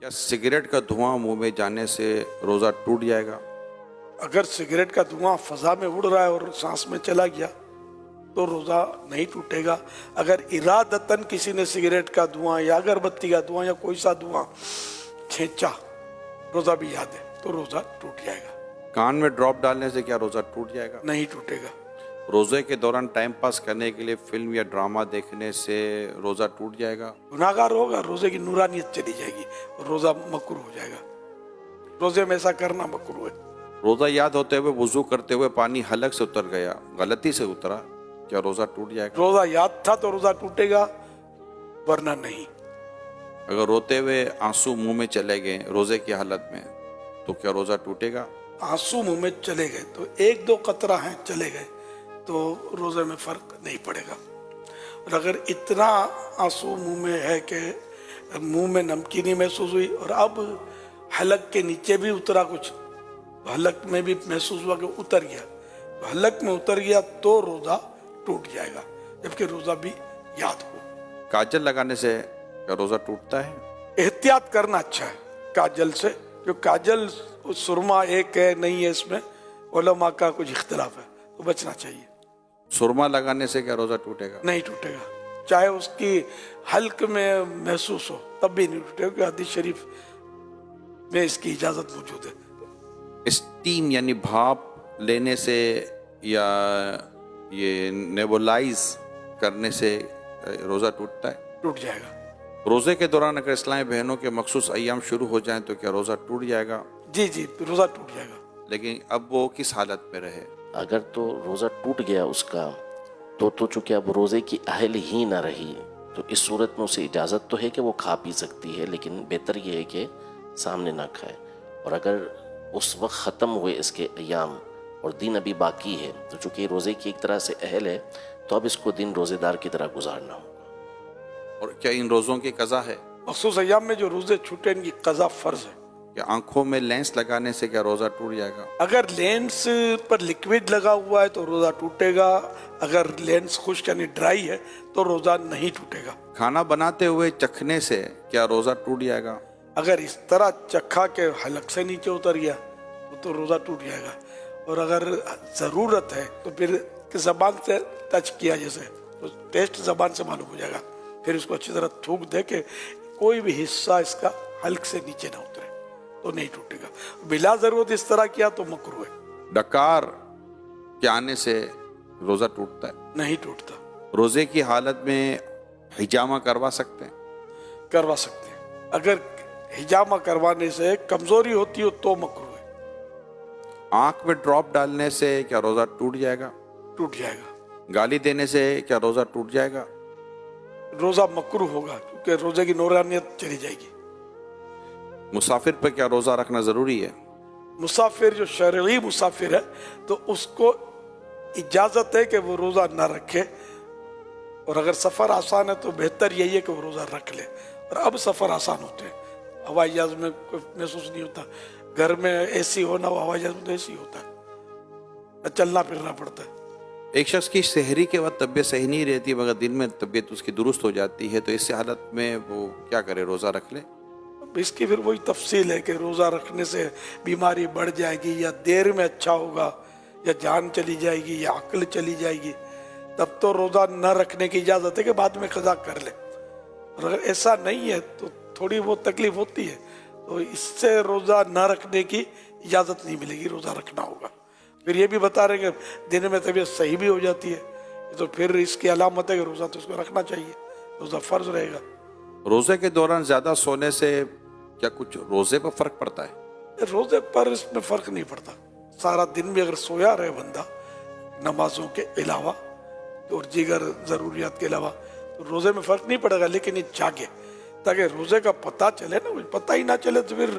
क्या सिगरेट का धुआं मुंह में जाने से रोजा टूट जाएगा? अगर सिगरेट का धुआं फजा में उड़ रहा है और सांस में चला गया तो रोजा नहीं टूटेगा। अगर इरादतन किसी ने सिगरेट का धुआं या अगरबत्ती का धुआं या कोई सा धुआं खींचा, रोजा भी याद है, तो रोजा टूट जाएगा। कान में ड्रॉप डालने से क्या रोजा टूट जाएगा? नहीं टूटेगा। रोजे के दौरान टाइम पास करने के लिए फिल्म या ड्रामा देखने से रोजा टूट जाएगा? गुनाहगार होगा, रोजे की नूरानियत चली जाएगी, रोजा मकरूह हो जाएगा। रोजे में ऐसा करना मकरूह है। रोजा याद होते हुए वुजू करते हुए पानी हलक से उतर गया, गलती से उतरा, क्या रोजा टूट जाएगा? रोजा याद था तो रोजा टूटेगा, वरना नहीं। अगर रोते हुए आंसू मुंह में चले गए रोजे की हालत में, तो क्या रोजा टूटेगा? आंसू मुंह में चले गए तो एक दो कतरा हैं चले गए तो रोजे में फर्क नहीं पड़ेगा। और अगर इतना आंसू मुंह में है कि मुंह में नमकीनी महसूस हुई और अब हलक के नीचे भी उतरा कुछ, तो हलक में भी महसूस हुआ कि उतर गया, तो हलक में उतर गया तो रोजा टूट जाएगा, जबकि रोजा भी याद हो। काजल लगाने से क्या रोजा टूटता है? एहतियात करना अच्छा है काजल से, जो काजल सुरमा एक है नहीं है, इसमें उलमा का कुछ इख्तिलाफ है, तो बचना चाहिए। सुरमा लगाने से क्या रोजा टूटेगा? नहीं टूटेगा, चाहे उसकी हल्क में महसूस हो तब भी नहीं टूटेगा, क्योंकि हदीस शरीफ में इसकी इजाजत मौजूद है। स्टीम यानी भाप लेने से या ये नेबुलाइज करने से रोजा टूटता है? टूट जाएगा। रोजे के दौरान अगर इस्लामी बहनों के मखसूस अय्याम शुरू हो जाएं तो क्या रोजा टूट जाएगा? जी जी, रोजा टूट जाएगा। लेकिन अब वो किस हालत में रहे? अगर तो रोज़ा टूट गया उसका तो चूंकि अब रोज़े की अहल ही ना रही, तो इस सूरत में उसे इजाज़त तो है कि वो खा पी सकती है, लेकिन बेहतर ये है कि सामने ना खाए। और अगर उस वक्त ख़त्म हुए इसके अयाम और दिन अभी बाकी है, तो चूंकि रोज़े की एक तरह से अहल है, तो अब इसको दिन रोज़ेदार की तरह गुजारना होगा। और क्या इन रोज़ों की कज़ा है? मखसूस अय्याम में जो रोजे छूटे इनकी कज़ा फर्ज है। क्या आंखों में लेंस लगाने से क्या रोजा टूट जाएगा? अगर लेंस पर लिक्विड लगा हुआ है तो रोजा टूटेगा, अगर लेंस खुश्क यानी ड्राई है तो रोजा नहीं टूटेगा। खाना बनाते हुए चखने से क्या रोजा टूट जाएगा? अगर इस तरह चखा के हलक से नीचे उतर गया तो रोजा टूट जाएगा। और अगर जरूरत है तो फिर जबान से टच किया जैसे, तो टेस्ट जबान से मालूम हो जाएगा, फिर उसको अच्छी तरह थूक दे के कोई भी हिस्सा इसका हल्क से नीचे ना उतरे तो नहीं टूटेगा। बिला जरूरत इस तरह किया तो मकरूह है। डकार के आने से रोजा टूटता है? नहीं टूटता। रोजे की हालत में हिजामा करवा सकते हैं? करवा सकते हैं। अगर हिजामा करवाने से कमजोरी होती हो तो मकरूह है। आंख में ड्रॉप डालने से क्या रोजा टूट जाएगा? टूट जाएगा। गाली देने से क्या रोजा टूट जाएगा? रोजा मकरूह होगा, क्योंकि रोजे की नूरानियत चली जाएगी। मुसाफिर पर क्या रोजा रखना जरूरी है? मुसाफिर जो शरई मुसाफिर है तो उसको इजाजत है कि वो रोजा ना रखे, और अगर सफर आसान है तो बेहतर यही है कि वो रोजा रख ले। और अब सफर आसान होते हैं, हवाई जहाज में कोई महसूस नहीं होता, घर में एसी हो ना हो, हवाई जहाज में तो एसी होता है, चलना फिरना पड़ता है। एक शख्स की शहरी के वक्त तबीयत सही नहीं रहती मगर दिन में तबीयत उसकी दुरुस्त हो जाती है, तो इस हालत में वो क्या करे, रोजा रख ले? इसकी फिर वही तफसील है कि रोजा रखने से बीमारी बढ़ जाएगी या देर में अच्छा होगा या जान चली जाएगी या अक्ल चली जाएगी, तब तो रोजा न रखने की इजाजत है कि बाद में कज़ा कर ले। और अगर ऐसा नहीं है तो थोड़ी बहुत तकलीफ होती है, तो इससे रोजा न रखने की इजाजत नहीं मिलेगी, रोजा रखना होगा। फिर ये भी बता रहे कि दिन में तबीयत सही भी हो जाती है, तो फिर इसकी अलामत है कि रोजा तो उसको रखना चाहिए, रोजा फर्ज रहेगा। रोजे के दौरान ज्यादा सोने से क्या कुछ रोजे पर फर्क पड़ता है? रोजे पर इसमें फर्क नहीं पड़ता। सारा दिन भी अगर सोया रहे बंदा नमाजों के अलावा और दीगर जरूरियात के अलावा, तो रोजे में फर्क नहीं पड़ेगा। लेकिन ये जागे ताकि रोजे का पता चले ना, पता ही ना चले तो फिर